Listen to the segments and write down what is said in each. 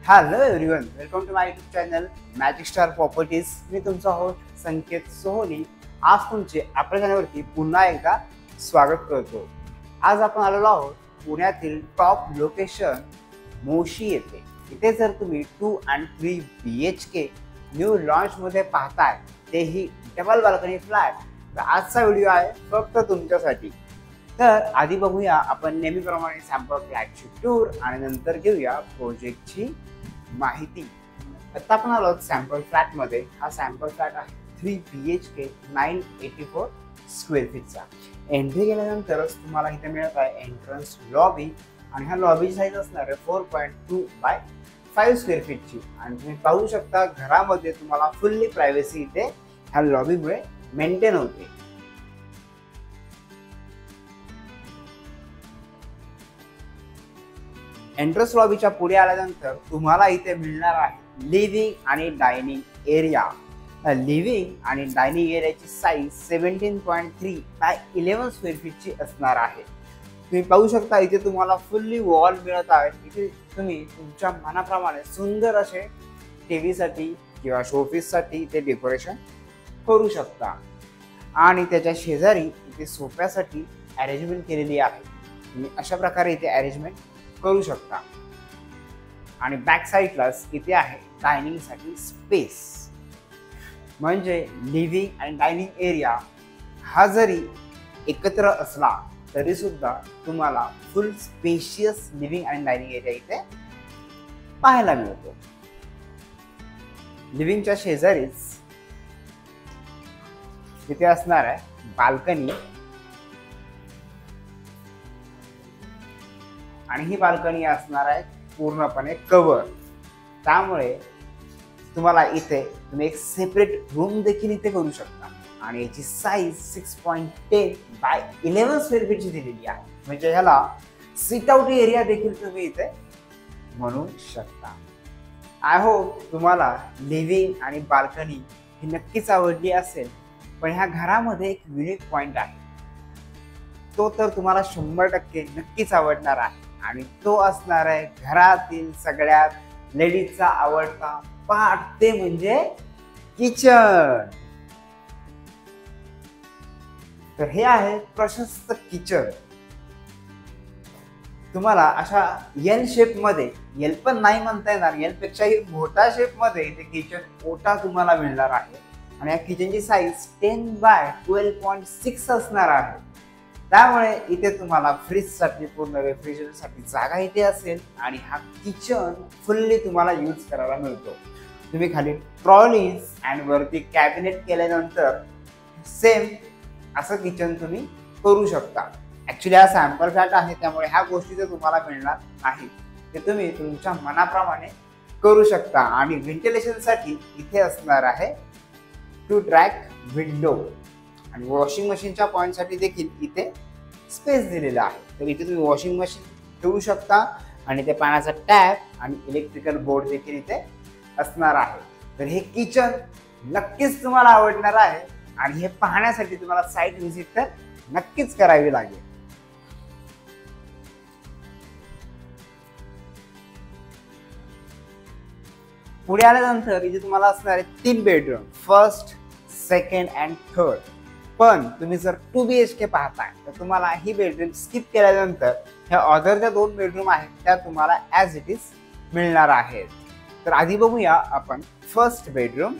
Hello everyone, welcome to my YouTube channel magic star properties. मी तुमचा host संकेत सोहोनी आज तुमचे आपल्या चॅनलवरती पुन्हा एकदा स्वागत करतो. आज आपण आलेलो आहोत पुण्यातील टॉप लोकेशन मोशी येथे. इथे जर तुम्ही 2 and 3 BHK न्यू लॉन्चमध्ये पाहताय, तेही डबल बाल्कनी फ्लॅट, तर आजचा व्हिडिओ आहे फक्त तुमच्यासाठी. तर आधी बघूया आपण नेहमीप्रमाणे सॅम्पल फ्लॅटची टूर आणि नंतर घेऊया प्रोजेक्टची माहिती. आता आपण आलो सॅम्पल फ्लॅटमध्ये. हा सॅम्पल फ्लॅट आहे 3 BHK 984 स्क्वेअर फीटचा. एंट्री केल्यानंतरच तुम्हाला इथे मिळत आहे एंट्रन्स लॉबी आणि ह्या लॉबीची साईज असणार आहे 4.2 by 5 स्क्वेअर फीटची. आणि तुम्ही पाहू शकता घरामध्ये तुम्हाला फुल्ली प्रायव्हसी इथे ह्या लॉबीमुळे मेंटेन होते. एंट्रन्स लॉबीच्या पुढे आल्यानंतर तुम्हाला इथे मिळणार आहे लिव्हिंग आणि डायनिंग एरिया. लिव्हिंग आणि डायनिंग एरियाची साईज 17.3 by 11 स्क्वेअर फीटची असणार आहे. तुम्ही पाहू शकता इथे तुम्हाला फुल्ली वॉल मिळत आहे. इथे तुम्ही तुमच्या मनाप्रमाणे सुंदर असे टीव्हीसाठी किंवा शोपीससाठी इथे डेकोरेशन करू शकता. आणि त्याच्या शेजारी इथे सोफ्यासाठी अरेंजमेंट केलेली आहे. तुम्ही अशा प्रकारे इथे अरेंजमेंट करू शकता. आणि बॅक साईडलाच इथे आहे डायनिंगसाठी स्पेस. म्हणजे लिव्हिंग आणि डायनिंग एरिया हा जरी एकत्र असला तरी सुद्धा तुम्हाला फुल स्पेशियस लिव्हिंग आणि डायनिंग एरिया इथे पाहायला मिळतो. लिव्हिंगच्या शेजारीच इथे असणार आहे बाल्कनी. आणि ही बाल्कनी असणार आहे पूर्णपणे कव्हर. त्यामुळे तुम्हाला इथे तुम्ही एक सेपरेट रूम देखील इथे करू शकता. आणि याची साईज 6.10 by 11 स्क्वेअर फीटची दिलेली आहे. म्हणजे ह्याला सिट आउट एरिया देखील तुम्ही इथे म्हणू शकता. आय होप तुम्हाला लिव्हिंग आणि बाल्कनी ही नक्कीच आवडली असेल. पण ह्या घरामध्ये एक युनिक पॉइंट आहे, तो तर तुम्हाला 100% नक्कीच आवडणार आहे. आणि तो असणार आहे घरातील सगळ्यात लेडीजचा आवडता पार्ट, ते म्हणजे किचन. तर हे आहे प्रशस्त किचन. तुम्हाला अशा एल शेप मध्ये, एल पण नाही म्हणता येणार, एल पेक्षाही मोठा शेप मध्ये इथे किचन ओटा तुम्हाला मिळणार आहे. आणि या किचनची साईज 10 by 12.6 असणार आहे. त्यामुळे इथे तुम्हाला फ्रीजसाठी, पूर्ण रेफ्रिजरेटरसाठी जागा इथे असेल. आणि हा किचन फुल्ली तुम्हाला यूज करायला मिळतो. तुम्ही खाली ट्रॉलीज आणि वरती कॅबिनेट केल्यानंतर सेम असं किचन तुम्ही करू शकता. ऍक्च्युली हा सॅम्पल फ्लॅट आहे, त्यामुळे ह्या गोष्टी जर तुम्हाला मिळणार आहे ते तुम्ही तुमच्या मनाप्रमाणे करू शकता. आणि व्हेंटिलेशनसाठी इथे असणार आहे 2 track विंडो. आणि वॉशिंग मशीनच्या पॉईंटसाठी देखील इथे स्पेस दिलेला आहे. तर इथे तुम्ही वॉशिंग मशीन ठेवू शकता. आणि ते पाण्याचा टॅप आणि इलेक्ट्रिकल बोर्ड देखील इथे असणार आहे. तर हे किचन नक्कीच तुम्हाला आवडणार आहे. आणि हे पाहण्यासाठी तुम्हाला साईट व्हिजिट तर नक्कीच करावी लागेल. पुढे आल्यानंतर इथे तुम्हाला असणार आहे 3 bedroom, first, second and third. पण तुम्ही जर 2 BHK पाहताय तर तुम्हाला ही बेडरूम स्किप केल्यानंतर ह्या अदर ज्या 2 बेडरूम आहेत त्या तुम्हाला ॲज इट इज मिळणार आहेत. तर आधी बघूया आपण फर्स्ट बेडरूम.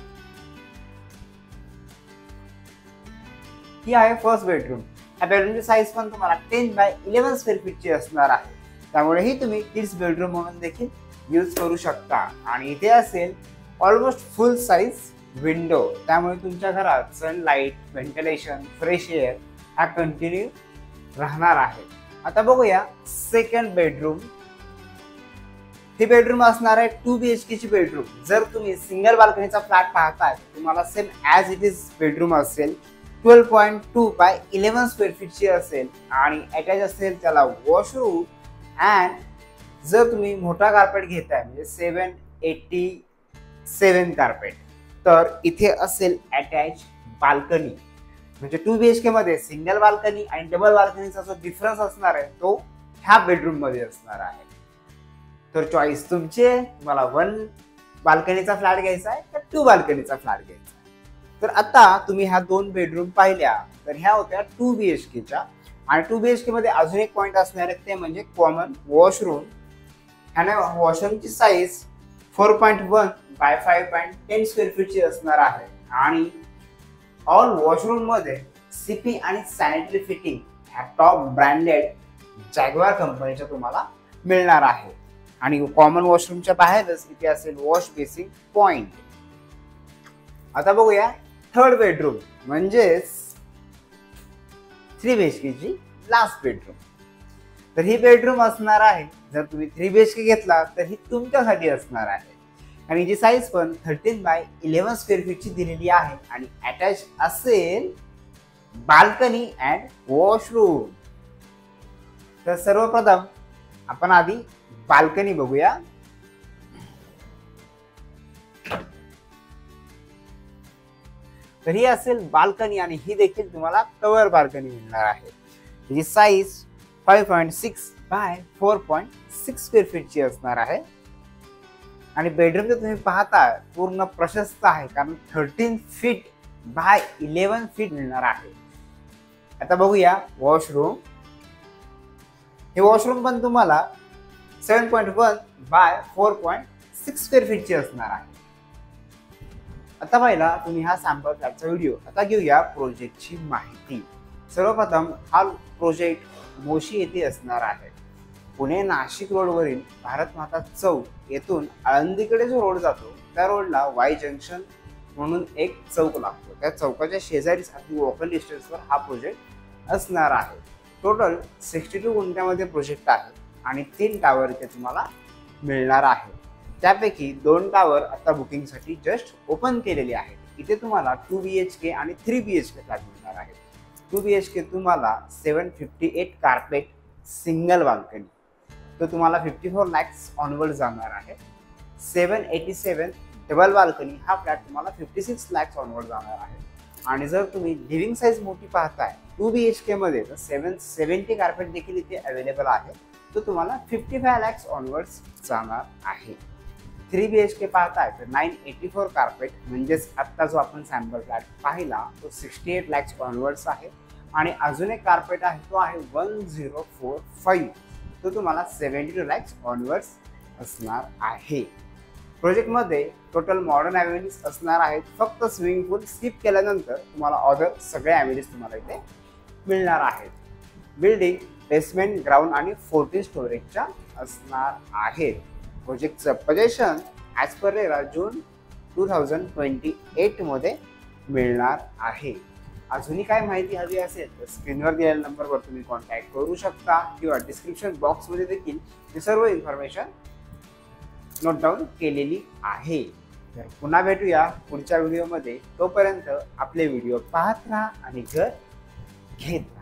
ही आहे फर्स्ट बेडरूम. ह्या बेडरूमची साईज पण तुम्हाला 10 by 11 स्क्वेअर फीटची असणार आहे. त्यामुळे ही तुम्ही किड्स बेडरूम म्हणून देखील यूज करू शकता. आणि इथे असेल ऑलमोस्ट फुल साईज विंडो. त्यामुळे तुमच्या घरात सनलाईट, व्हेंटिलेशन, फ्रेश एअर हा कंटिन्यू राहणार आहे. आता बघूया सेकंड बेडरूम. ही बेडरूम असणार आहे 2 BHK ची बेडरूम. जर तुम्ही सिंगल बाल्कनीचा फ्लॅट पाहताय तुम्हाला same as it is bedroom असेल. 12.2 by 11 स्क्वेअर फीटची असेल. आणि अटॅच असेल त्याला वॉशरूम. अँड जर तुम्ही मोठा कार्पेट घेताय म्हणजे 787 कार्पेट, तर इथे असेल अटॅच बाल्कनी. म्हणजे 2 BHK मध्ये सिंगल बाल्कनी आणि डबल बाल्कनीचा जो डिफरन्स असणार आहे तो ह्या बेडरूम मध्ये असणार आहे. तर चॉईस तुमची आहे, तुम्हाला 1 बाल्कनीचा फ्लॅट घ्यायचा आहे का 2 बाल्कनीचा फ्लॅट घ्यायचा आहे. तर आता तुम्ही ह्या 2 बेडरूम पाहिल्या तर ह्या होत्या 2 BHKच्या. आणि 2 BHK मध्ये अजून एक पॉईंट असणार आहे ते म्हणजे कॉमन वॉशरूम. ह्याने वॉशरूमची साईज 4.1 बाय 5.10 स्क्वेअर फीटची असणार आहे. आणि ऑल वॉशरूम मध्ये सीपी आणि सॅनिटरी फिटिंग ह्या टॉप ब्रँडेड जॅग्वार कंपनीच्या तुम्हाला मिळणार आहे. आणि कॉमन वॉशरूमच्या बाहेरच इथे असेल वॉश बेसिन पॉइंट. आता बघूया थर्ड बेडरूम म्हणजेच 3 BHKची लास्ट बेडरूम. तर ही बेडरूम असणार आहे, जर तुम्ही 3 BHK घेतला तर ही तुमच्यासाठी असणार आहे. आणि जी साईज पण 13 बाय 11 स्क्वेअर फीटची दिलेली आहे. आणि अटॅच असेल बाल्कनी अँड वॉशरूम. तर सर्वप्रथम आपण आधी बाल्कनी बघूया. तर ही असेल बाल्कनी आणि ही देखील तुम्हाला कव्हर बाल्कनी मिळणार आहे. ही साईज 5.6 बाय 4.6 स्क्वेअर फीटची असणार आहे. आणि बेडरूम जर तुम्ही पाहता पूर्ण प्रशस्त आहे, कारण 13 फीट बाय 11 फीट मिळणार आहे. आता बघूया वॉशरूम. हे वॉशरूम पण तुम्हाला 7.1 बाय 4.6 स्क्वेअर फीटची असणार आहे. आता पहिला तुम्ही हा सॅम्पल फ्लॅटचा व्हिडिओ. आता घेऊया प्रोजेक्टची माहिती. सर्वप्रथम हा प्रोजेक्ट मोशी येथे असणार आहे. पुणे नाशिक रोडवरील भारत माता चौक येथून आळंदीकडे जो रोड जातो त्या रोडला वाय जंक्शन म्हणून एक चौक लागतो. त्या चौकाच्या शेजारीच अगदी वॉकल डिस्टन्सवर हा प्रोजेक्ट असणार आहे. टोटल 62 गुंठ्यामध्ये प्रोजेक्ट आहे आणि 3 टावर इथे तुम्हाला मिळणार आहे. त्यापैकी 2 टावर आता बुकिंगसाठी जस्ट ओपन केलेले आहेत. इथे तुम्हाला 2 BHK आणि 3 BHK फ्लॅट मिळणार आहे. 2 BHK तुम्हाला 758 कार्पेट सिंगल बाल्कनी, तो तुम्हाला 54 lakhs ऑनवर्ड जाणार आहे. 787 डबल बाल्कनी हा फ्लॅट तुम्हाला 56 lakhs ऑनवर्ड जाणार आहे. आणि जर तुम्ही लिव्हिंग साईज मोठी पाहताय 2 BHK मध्ये तर 770 कार्पेट देखील इथे अवेलेबल आहे, तो तुम्हाला 55 lakhs ऑनवर्ड्स जाणार आहे. 3 BHK पाहताय तर 984 कार्पेट म्हणजेच आत्ता जो आपण सॅम्पल फ्लॅट पाहिला तो 68 lakhs ऑनवर्ड्स आहे. आणि अजून एक कार्पेट आहे तो आहे 1045, तो तुम्हाला 72 lakhs ऑनवर्ड्स असणार आहे. प्रोजेक्टमध्ये टोटल मॉडर्न ॲम्युनिटीज असणार आहेत. फक्त स्विमिंग पूल स्किप केल्यानंतर तुम्हाला अदर सगळे ॲम्युनिटीज तुम्हाला इथे मिळणार आहेत. बिल्डिंग बेसमेंट, ग्राउंड आणि 14 स्टोरेजच्या असणार आहेत. प्रोजेक्टचं पोझिशन ॲज पर रेरा जून 2028 मध्ये मिळणार आहे. अजूनही काय माहिती हवी असेल तर स्क्रीनवर दिलेल्या नंबरवर तुम्ही कॉन्टॅक्ट करू शकता किंवा डिस्क्रिप्शन बॉक्समध्ये देखील ही सर्व इन्फॉर्मेशन नोट डाऊन केलेली आहे. तर पुन्हा भेटूया पुढच्या व्हिडिओमध्ये. तोपर्यंत आपले व्हिडिओ पाहत राहा आणि घर घेत राहा.